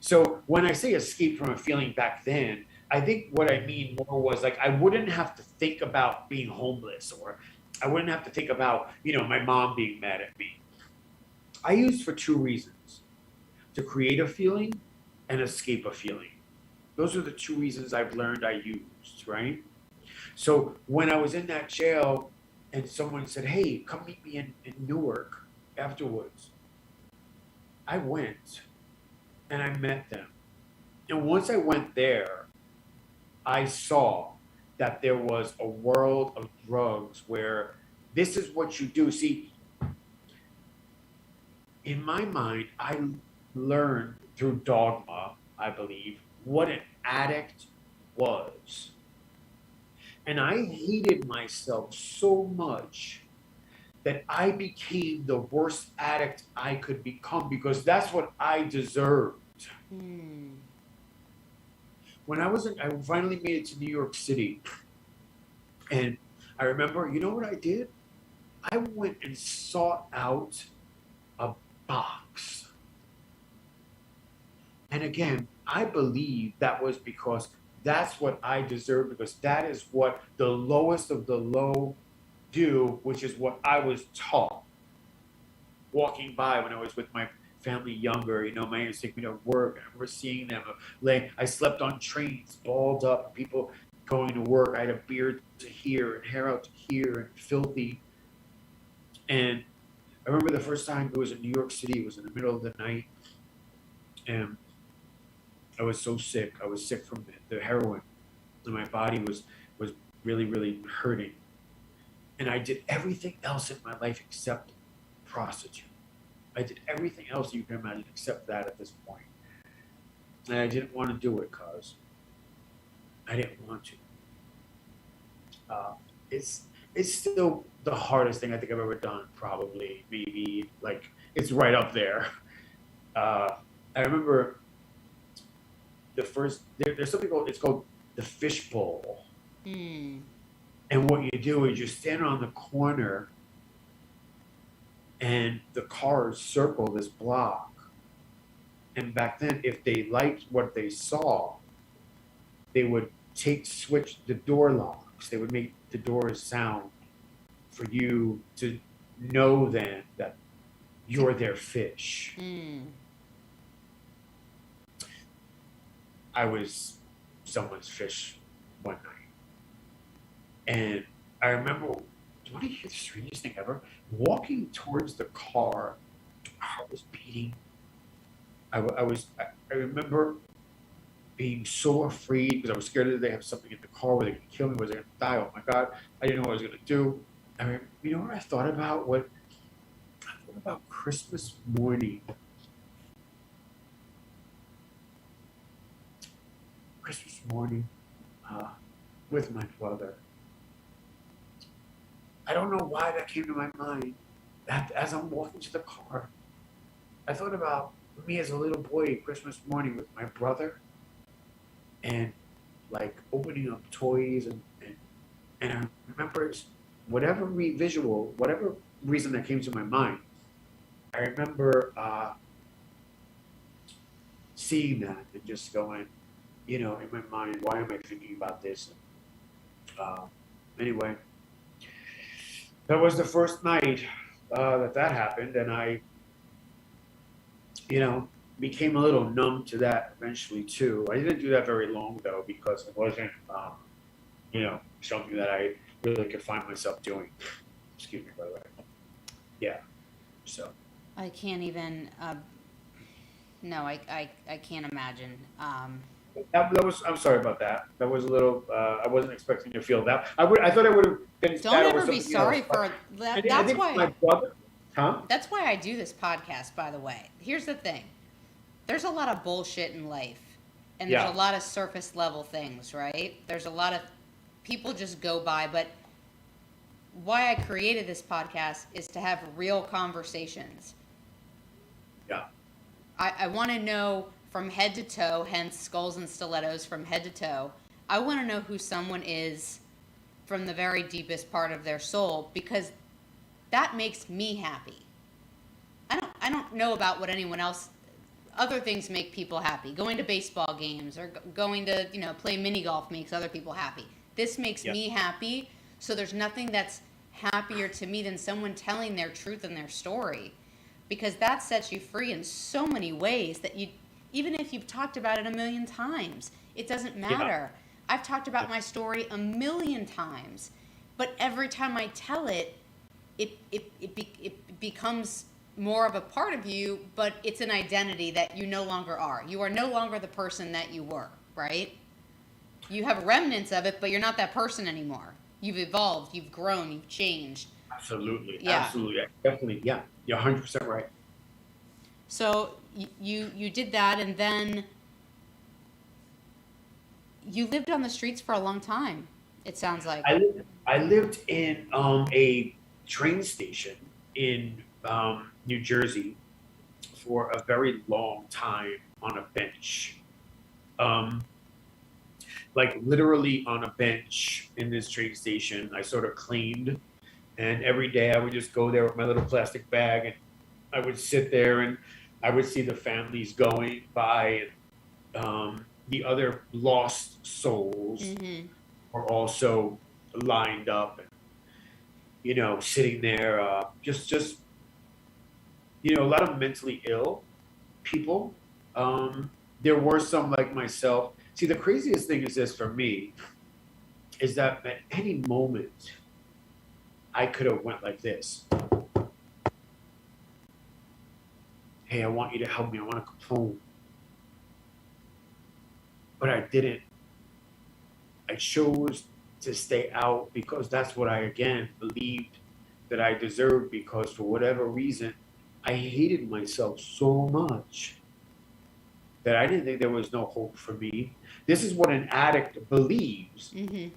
So when I say escape from a feeling back then, I think what I mean more was like I wouldn't have to think about being homeless, or I wouldn't have to think about, my mom being mad at me. I used for two reasons: to create a feeling and escape a feeling. Those are the two reasons I've learned I used, right? So when I was in that jail and someone said, "Hey, come meet me in Newark afterwards," I went and I met them. And once I went there, I saw that there was a world of drugs where this is what you do. See, in my mind, I learned through dogma, I believe, what an addict was. And I hated myself so much that I became the worst addict I could become because that's what I deserved. Hmm. When I finally made it to New York City, and I remember, you know what I did? I went and sought out a box. And again, I believe that was because that's what I deserve, because that is what the lowest of the low do, which is what I was taught. Walking by when I was with my family younger, my aunt used to take me to work. I remember seeing them laying. I slept on trains, balled up, people going to work. I had a beard to here and hair out to here and filthy. And I remember the first time it was in New York City. It was in the middle of the night, and I was so sick. I was sick from the heroin, and my body was really really hurting. And I did everything else in my life except prostitute. I did everything else you can imagine except that at this point. And I didn't want to do it because I didn't want to. Uh, it's it's still the hardest thing I think I've ever done. Probably, maybe like it's right up there. Uh, I remember there's something called it's called the fishbowl, Hmm. and what you do is you stand on the corner, and the cars circle this block. And back then, if they liked what they saw, they would switch the door locks. They would make the doors sound for you to know then that you're their fish. Hmm. I was someone's fish one night. And I remember, do you want to hear the strangest thing ever? Walking towards the car, my heart was beating. I remember being so afraid because I was scared that they have something in the car where they could kill me, where they're going to die. Oh my God, I didn't know what I was going to do. You know what I thought about? I thought about Christmas morning. Christmas morning uh, with my brother. I don't know why that came to my mind. As I'm walking to the car, I thought about me as a little boy, Christmas morning with my brother, and like opening up toys, and I remember whatever reason that came to my mind. I remember seeing that and just going, in my mind, why am I thinking about this? Uh, anyway, that was the first night that happened, and I, you know, became a little numb to that eventually too. I didn't do that very long though because it wasn't, something that I really could find myself doing. Excuse me, by the way. Yeah. So. I can't even. No, I can't imagine. That was. I'm sorry about that. That was a little. I wasn't expecting to feel that. I thought I would have been Don't sad over ever be something sorry else. for that. I That's think why. my brother. Huh? That's why I do this podcast. By the way, here's the thing. There's a lot of bullshit in life, and there's Yeah. a lot of surface level things, right? There's a lot of people just go by, but why I created this podcast is to have real conversations. Yeah. I want to know from head to toe, hence skulls and stilettos from head to toe. I want to know who someone is from the very deepest part of their soul because that makes me happy. I don't know about what anyone else other things make people happy. Going to baseball games or going to, play mini golf makes other people happy. This makes Yep. me happy. So there's nothing that's happier to me than someone telling their truth and their story, because that sets you free in so many ways that even if you've talked about it a million times, it doesn't matter. I've talked about my story a million times, but every time I tell it, it becomes more of a part of you, but it's an identity that you no longer are. You are no longer the person that you were, right? You have remnants of it, but you're not that person anymore. You've evolved, you've grown, you've changed. Absolutely. Yeah. Absolutely. Definitely. Yeah. You're 100% right. So you did that, and then you lived on the streets for a long time, it sounds like. I lived in a train station in New Jersey for a very long time on a bench. Like literally on a bench in this train station. I sort of cleaned, and every day I would just go there with my little plastic bag, and I would sit there and I would see the families going by, and the other lost souls Mm-hmm. were also lined up, and sitting there, just a lot of mentally ill people. There were some like myself. See, the craziest thing is this for me is that at any moment I could have went like this. Hey, I want you to help me. I want to come home. But I didn't. I chose to stay out because that's what I, again, believed that I deserved, because for whatever reason, I hated myself so much that I didn't think there was no hope for me. This is what an addict believes, Mm-hmm.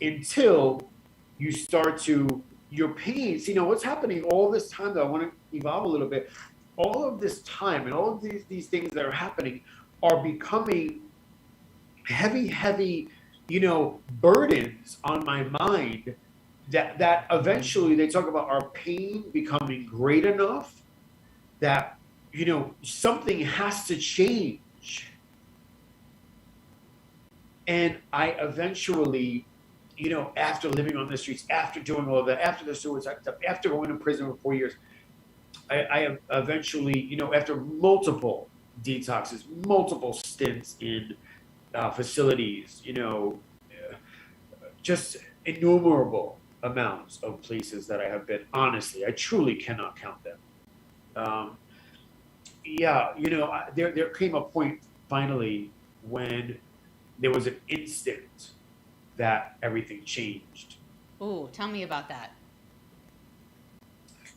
until you start to, your pains, what's happening all this time, that I want to evolve a little bit. All of this time and all of these things that are happening are becoming heavy, burdens on my mind, that eventually they talk about our pain becoming great enough that, something has to change. And I eventually, after living on the streets, after doing all that, after the suicide stuff, after going to prison for 4 years, I eventually, after multiple detoxes, multiple stints in facilities, just innumerable amounts of places that I have been. Honestly, I truly cannot count them. There came a point finally when there was an instant that everything changed. Ooh, tell me about that.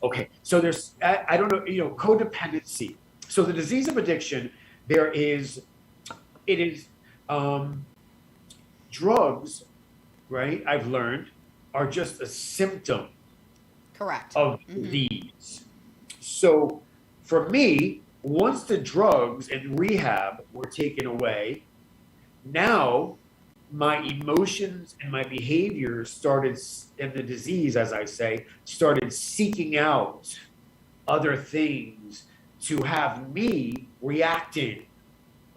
Okay, so there's, I don't know, codependency. So the disease of addiction, it is drugs, right? I've learned are just a symptom Correct. of Mm-hmm. disease. So for me, once the drugs and rehab were taken away, now my emotions and my behaviors started, and the disease, as I say, started seeking out other things to have me reacting.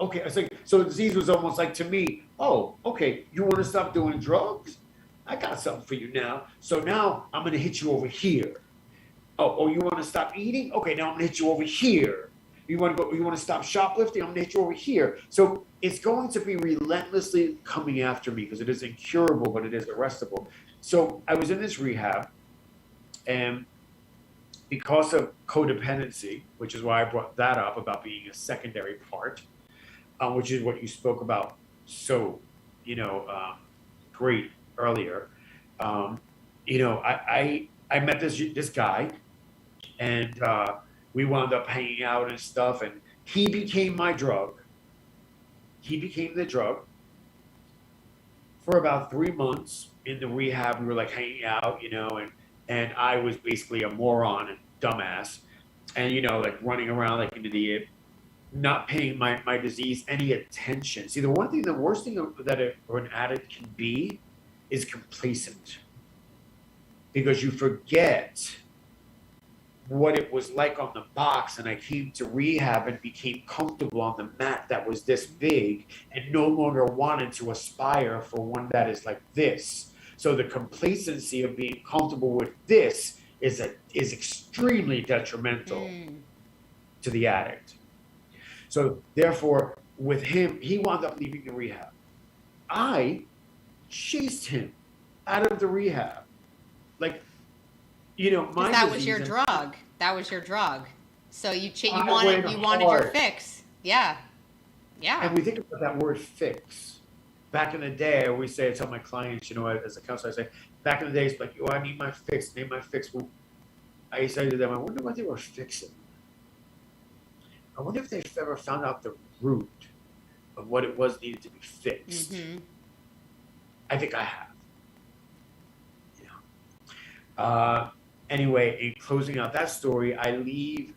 Okay, it's like, so the disease was almost like to me, oh, okay, you want to stop doing drugs? I got something for you now. So now I'm going to hit you over here. Oh, you want to stop eating? Okay, now I'm going to hit you over here. You want to stop shoplifting? I'm going to hit you over here. So it's going to be relentlessly coming after me because it is incurable, but it is arrestable. So I was in this rehab, and because of codependency, which is why I brought that up about being a secondary part, which is what you spoke about so, great earlier. I met this guy, and we wound up hanging out and stuff, and he became my drug. He became the drug. For about 3 months in the rehab, we were like hanging out, and I was basically a moron and dumbass, and like running around like an idiot, not paying my disease any attention. See, the worst thing that an addict can be is complacent, because you forget what it was like on the box, and I came to rehab and became comfortable on the mat that was this big and no longer wanted to aspire for one that is like this. So the complacency of being comfortable with this is extremely detrimental to the addict. So therefore, with him, he wound up leaving the rehab. I chased him out of the rehab. Like, you know, my that was your drug. That was your drug. So you wanted hard. your fix. Yeah. Yeah. And we think about that word fix. Back in the day, I always say, I tell my clients, you know, as a counselor, I say, back in the day, it's like, oh, I need my fix, need my fix. Well, I say to them, I wonder what they were fixing. I wonder if they've ever found out the root of what it was needed to be fixed. Mm-hmm. I think I have. Yeah. Anyway, in closing out that story, I leave.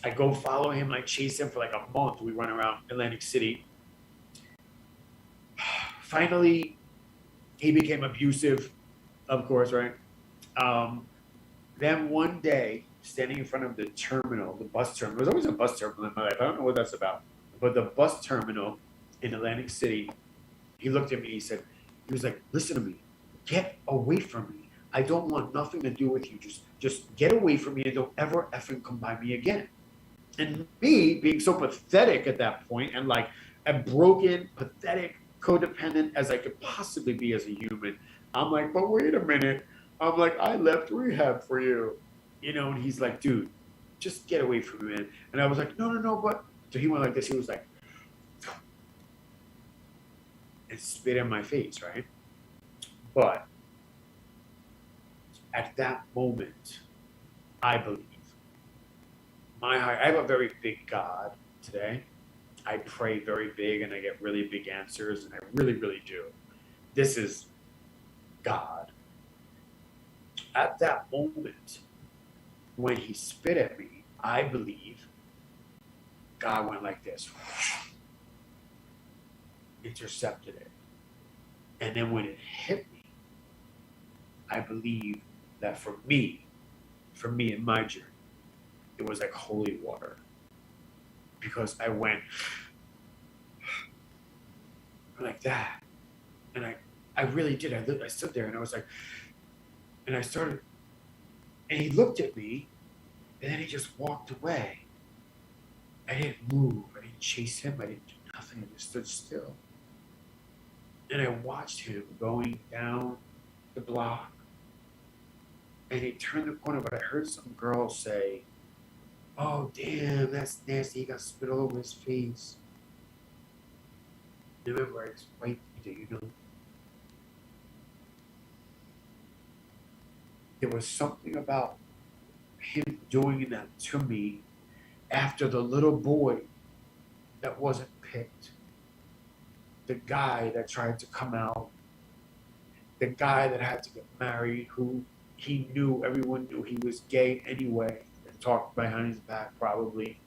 I go follow him. I chase him for like a month. We run around Atlantic City. Finally, he became abusive, of course, right? Then one day, standing in front of the terminal, the bus terminal. There's always a bus terminal in my life. I don't know what that's about. But the bus terminal in Atlantic City, he looked at me, he was like, listen to me, get away from me. I don't want nothing to do with you. Just get away from me and don't ever effing come by me again. And me being so pathetic at that point and like a broken, pathetic, codependent as I could possibly be as a human, I'm like, but wait a minute. I'm like, I left rehab for you. You know, and he's like, dude, just get away from me, man. And I was like, no, but. So he went like this. He was like, and spit in my face, right? But at that moment, I believe my heart, I have a very big God today. I pray very big and I get really big answers, and I really, really do. This is God. At that moment, when he spit at me, I believe God went like this, intercepted it. And then when it hit me, I believe that for me in my journey, it was like holy water. Because I went like that. And I really did. I stood there and I was like, and I started, and he looked at me, and then he just walked away. I didn't move. I didn't chase him. I didn't do nothing. I just stood still. And I watched him going down the block. And he turned the corner, but I heard some girl say, oh, damn, that's nasty. He got spit all over his face. Remember, I wiped it, you know. There was something about him doing that to me after the little boy that wasn't picked, the guy that tried to come out, the guy that had to get married, who he knew, everyone knew he was gay anyway, and talked behind his back probably,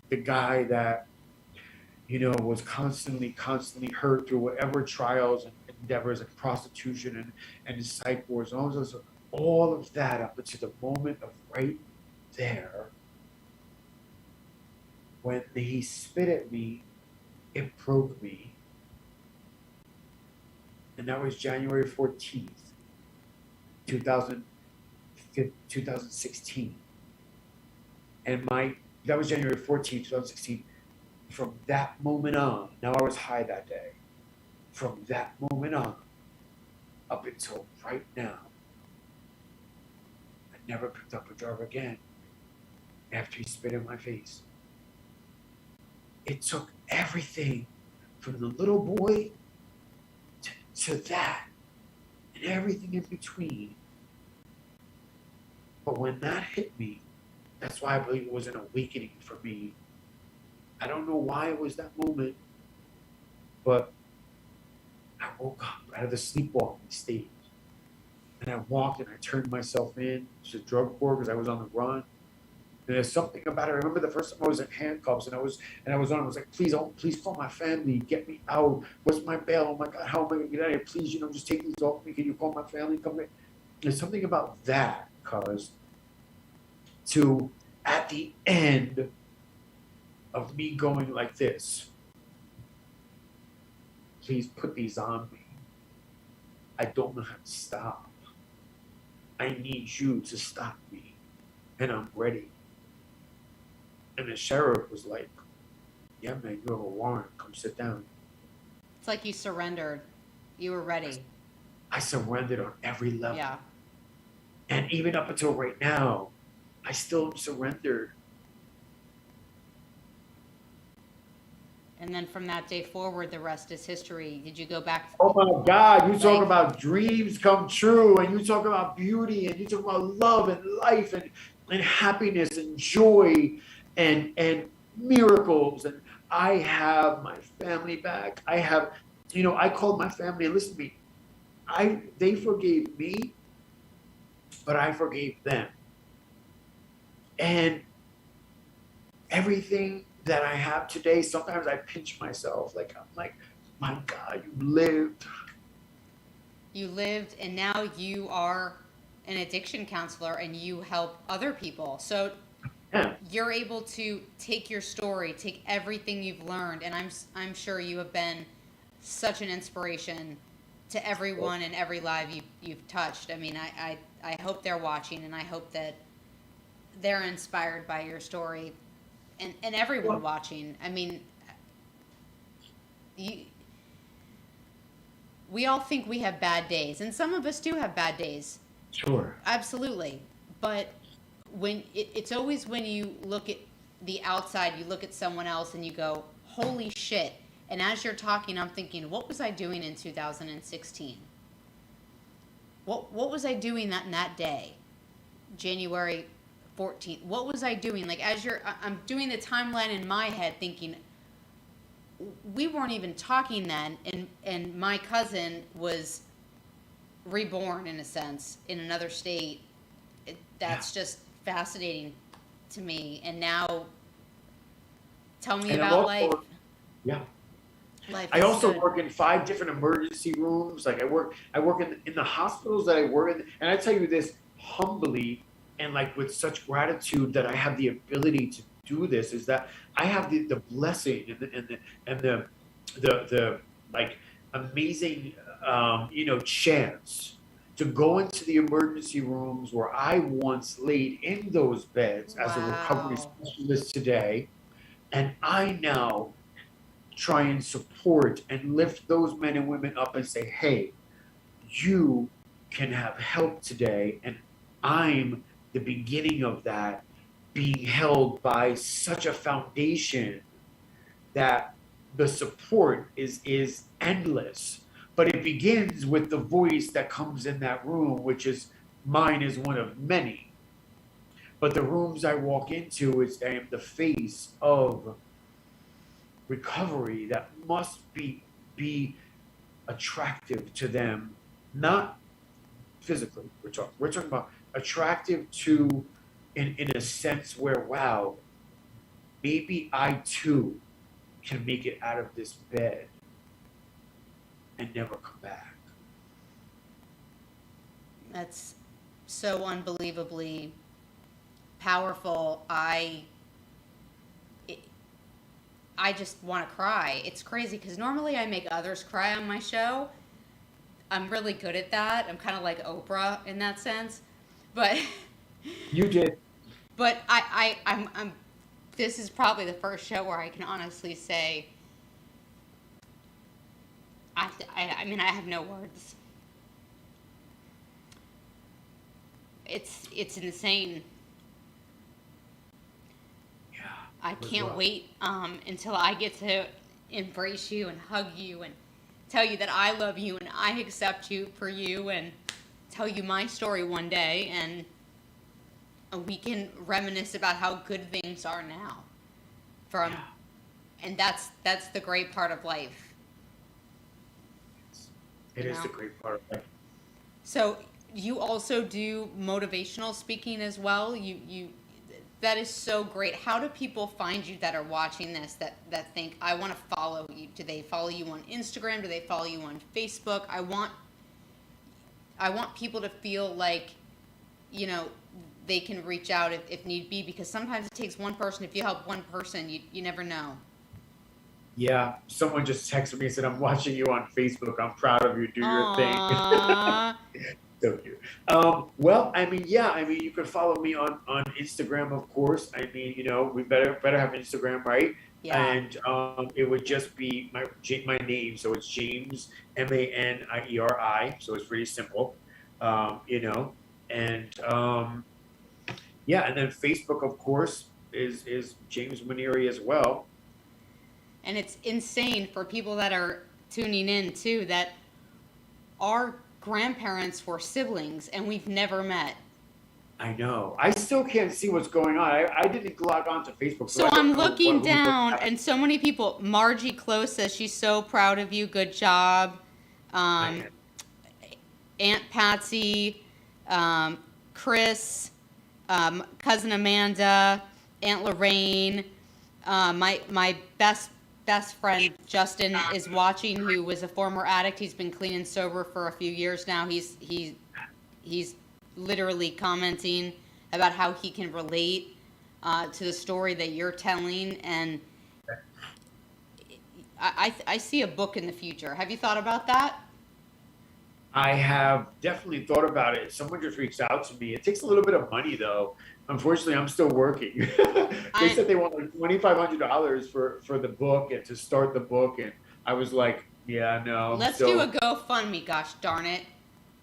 the guy that, you know, was constantly hurt through whatever trials and endeavors and prostitution and psych wards, all of that up until the moment of right there, when he spit at me, it broke me. And that was January 14th, 2016. And that was January 14th, 2016. From that moment on, now I was high that day. From that moment on, up until right now, I never picked up a drug again after he spit in my face. It took everything from the little boy to that and everything in between. But when that hit me, that's why I believe it was an awakening for me. I don't know why it was that moment, but I woke up out of the sleepwalking stage. And I walked and I turned myself in to the drug court because I was on the run. And there's something about it. I remember the first time I was in handcuffs and I was on. I was like, please call my family, get me out. What's my bail? Oh my God, how am I gonna get out of here? Please, just take these off me. Can you call my family? Come in. There's something about that, cuz to, at the end of me going like this, please put these on me. I don't know how to stop. I need you to stop me, and I'm ready. And the sheriff was like, yeah, man, you have a warrant. Come sit down. It's like you surrendered. You were ready. I surrendered on every level. Yeah. And even up until right now, I still surrendered. And then from that day forward, the rest is history. Did you go back? Oh my God, you talk about dreams come true, and you talk about beauty, and you talk about love and life and happiness and joy and miracles. And I have my family back. I have, I called my family and listen to me. They forgave me, but I forgave them. And everything that I have today, sometimes I pinch myself. I'm like, my God, you lived. You lived, and now you are an addiction counselor, and you help other people. So Yeah. you're able to take your story, take everything you've learned, and I'm sure you have been such an inspiration to everyone and every life you've touched. I mean, I hope they're watching, and I hope that they're inspired by your story, and everyone watching. I mean, we all think we have bad days, and some of us do have bad days. Sure. Absolutely. But when it's always when you look at the outside, you look at someone else and you go, holy shit. And as you're talking, I'm thinking, what was I doing in 2016? What was I doing that day? January 14th. What was I doing? I'm doing the timeline in my head thinking, we weren't even talking then, and my cousin was reborn in a sense in another state. That's just fascinating to me. And now, tell me about life. Yeah. Life I also good. work in 5 different emergency rooms. I work in the hospitals that I work in, and I tell you this humbly and with such gratitude that I have the ability to do this, is that I have the blessing and the amazing chance to go into the emergency rooms where I once laid in those beds as a recovery specialist today, and I now try and support and lift those men and women up and say, hey, you can have help today, and I'm the beginning of that, being held by such a foundation that the support is endless. But it begins with the voice that comes in that room, which is mine is one of many. But the rooms I walk into, I am the face of recovery that must be attractive to them, not physically. We're talking about attractive to in a sense where, wow, maybe I too can make it out of this bed and never come back. That's so unbelievably powerful. I just want to cry. It's crazy because normally I make others cry on my show. I'm really good at that. I'm kind of like Oprah in that sense. But you did. But I'm this is probably the first show where I can honestly say I mean, I have no words. It's insane. Yeah. I can't wait until I get to embrace you and hug you and tell you that I love you and I accept you for you, and tell you my story one day, and we can reminisce about how good things are now. And that's the great part of life. It is the great part of life. So you also do motivational speaking as well. You that is so great. How do people find you that are watching this that think, I want to follow you? Do they follow you on Instagram? Do they follow you on Facebook? I want people to feel like, they can reach out if need be, because sometimes it takes one person. If you help one person, you never know. Yeah, someone just texted me and said, "I'm watching you on Facebook. I'm proud of you. Do your thing." Aww. So cute. Well, I mean, yeah, I mean, you can follow me on Instagram, of course. I mean, we better have Instagram, right? Yeah. And it would just be my name, so it's James Manieri. So it's pretty simple, and yeah, and then Facebook, of course, is James Manieri as well. And it's insane for people that are tuning in too, that our grandparents were siblings and we've never met. I know. I still can't see what's going on. I didn't log on to Facebook, so So I don't I'm know looking who's down, and so many people. Margie Close says she's so proud of you. Good job. Um, I Aunt Patsy, Chris, cousin Amanda, Aunt Lorraine. My best friend Justin is watching, who was a former addict. He's been clean and sober for a few years now. He's literally commenting about how he can relate to the story that you're telling, and I see a book in the future. Have you thought about that? I have definitely thought about it. Someone just reached out to me. It takes a little bit of money though. Unfortunately, I'm still working. They said they want like $2,500 for the book and to start the book, and I was like, yeah, no. Let's do a GoFundMe. Gosh darn it.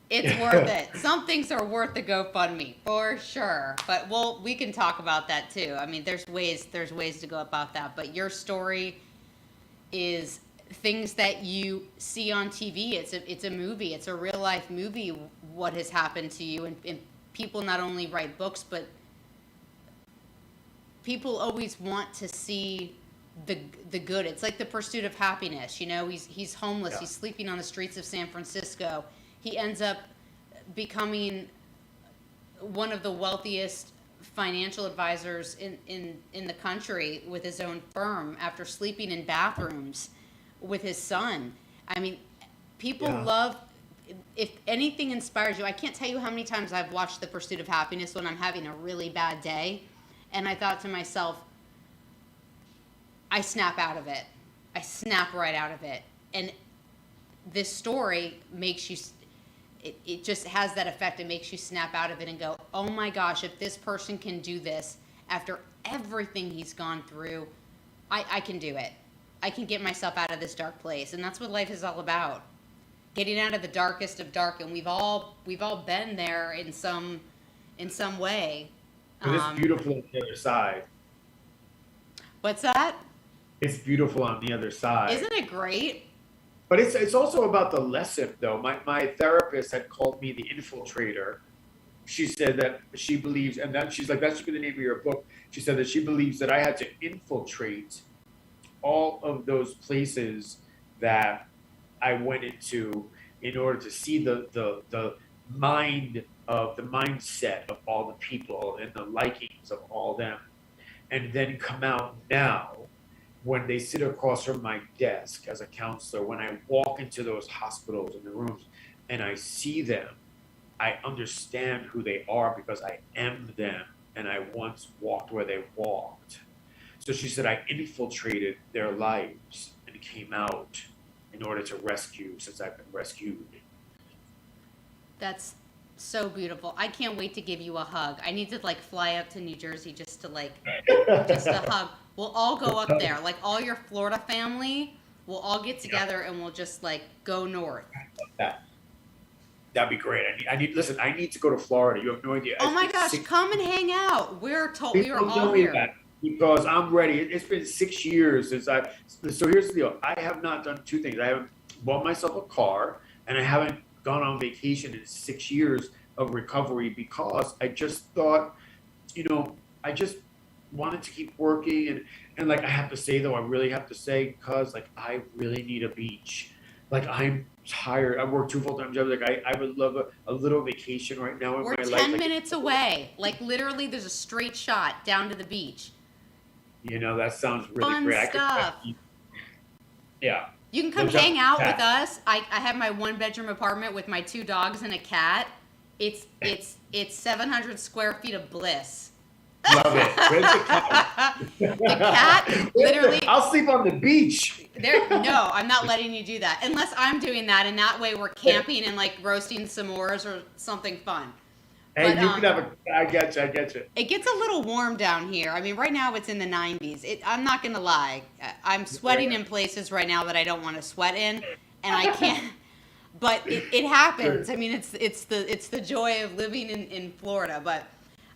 It's worth it. Some things are worth the GoFundMe for sure. But we can talk about that too. I mean, there's ways to go about that. But your story is things that you see on TV. It's a movie. It's a real life movie. What has happened to you, and people not only write books, but people always want to see the good. It's like The Pursuit of Happiness. He's homeless. Yeah. He's sleeping on the streets of San Francisco. He ends up becoming one of the wealthiest financial advisors in the country with his own firm after sleeping in bathrooms with his son. I mean, people love, if anything inspires you, I can't tell you how many times I've watched The Pursuit of Happiness when I'm having a really bad day, and I thought to myself, I snap out of it. I snap right out of it. And this story makes you, it just has that effect. It makes you snap out of it and go, oh my gosh, if this person can do this after everything he's gone through, I can do it. I can get myself out of this dark place. And that's what life is all about. Getting out of the darkest of dark. And we've all been there in some way. But it's beautiful on the other side. What's that? It's beautiful on the other side. Isn't it great? But it's also about the lesson, though. My therapist had called me the infiltrator. She said that she believes, and that she's like, that should be the name of your book. She said that she believes that I had to infiltrate all of those places that I went into in order to see the mindset of all the people and the likings of all them, and then come out now when they sit across from my desk as a counselor, when I walk into those hospitals and the rooms and I see them, I understand who they are because I am them and I once walked where they walked. So she said I infiltrated their lives and came out in order to rescue since I've been rescued. That's so beautiful. I can't wait to give you a hug. I need to fly up to New Jersey just to hug. We'll all go up there. Like all your Florida family, we'll all get together and we'll just go north. That'd be great. Listen, I need to go to Florida. You have no idea. Oh my gosh, come and hang out. We are all here. Because I'm ready. It's been 6 years since so here's the deal. I have not done two things. I haven't bought myself a car and I haven't gone on vacation in 6 years of recovery because I just thought, I just wanted to keep working and I have to say though, I really have to say, because I really need a beach. I'm tired. I work 2 full-time jobs. I would love a little vacation right now in We're my 10 life. minutes away. Literally there's a straight shot down to the beach. That sounds really Fun great. stuff. Yeah. You can come hang out with us. I have my 1-bedroom apartment with my 2 dogs and a cat. It's 700 square feet of bliss. Love it. Where's the cat? The cat literally. I'll sleep on the beach. No, I'm not letting you do that unless I'm doing that, and that way we're camping and like roasting s'mores or something fun. Hey, But, you can have a. I get you. I get you. It gets a little warm down here. I mean, right now it's in the 90s. I'm not gonna lie. I'm sweating in places right now that I don't want to sweat in, and I can't. But it happens. I mean, it's the joy of living in Florida. But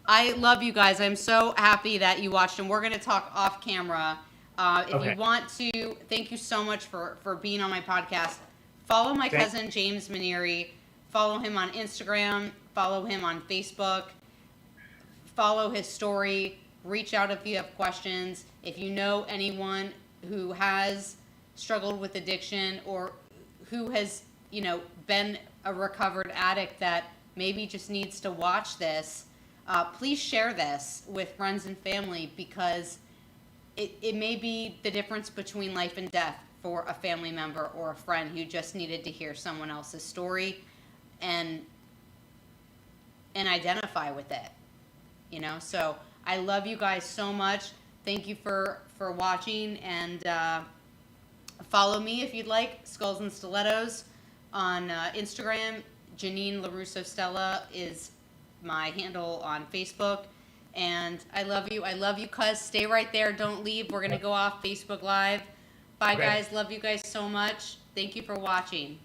I love you guys. I'm so happy that you watched, and we're gonna talk off camera. If you want to, thank you so much for being on my podcast. Follow my cousin James Manieri. Follow him on Instagram. Follow him on Facebook. Follow his story. Reach out if you have questions. If you know anyone who has struggled with addiction or who has, been a recovered addict that maybe just needs to watch this, please share this with friends and family, because it may be the difference between life and death for a family member or a friend who just needed to hear someone else's story and identify with it. So I love you guys so much. Thank you for watching, and follow me if you'd like, Skulls and Stilettos on Instagram. Janine Stella is my handle on Facebook. And I love you. I love you, cuz. Stay right there. Don't leave. We're going to go off Facebook Live. Bye, guys. Love you guys so much. Thank you for watching.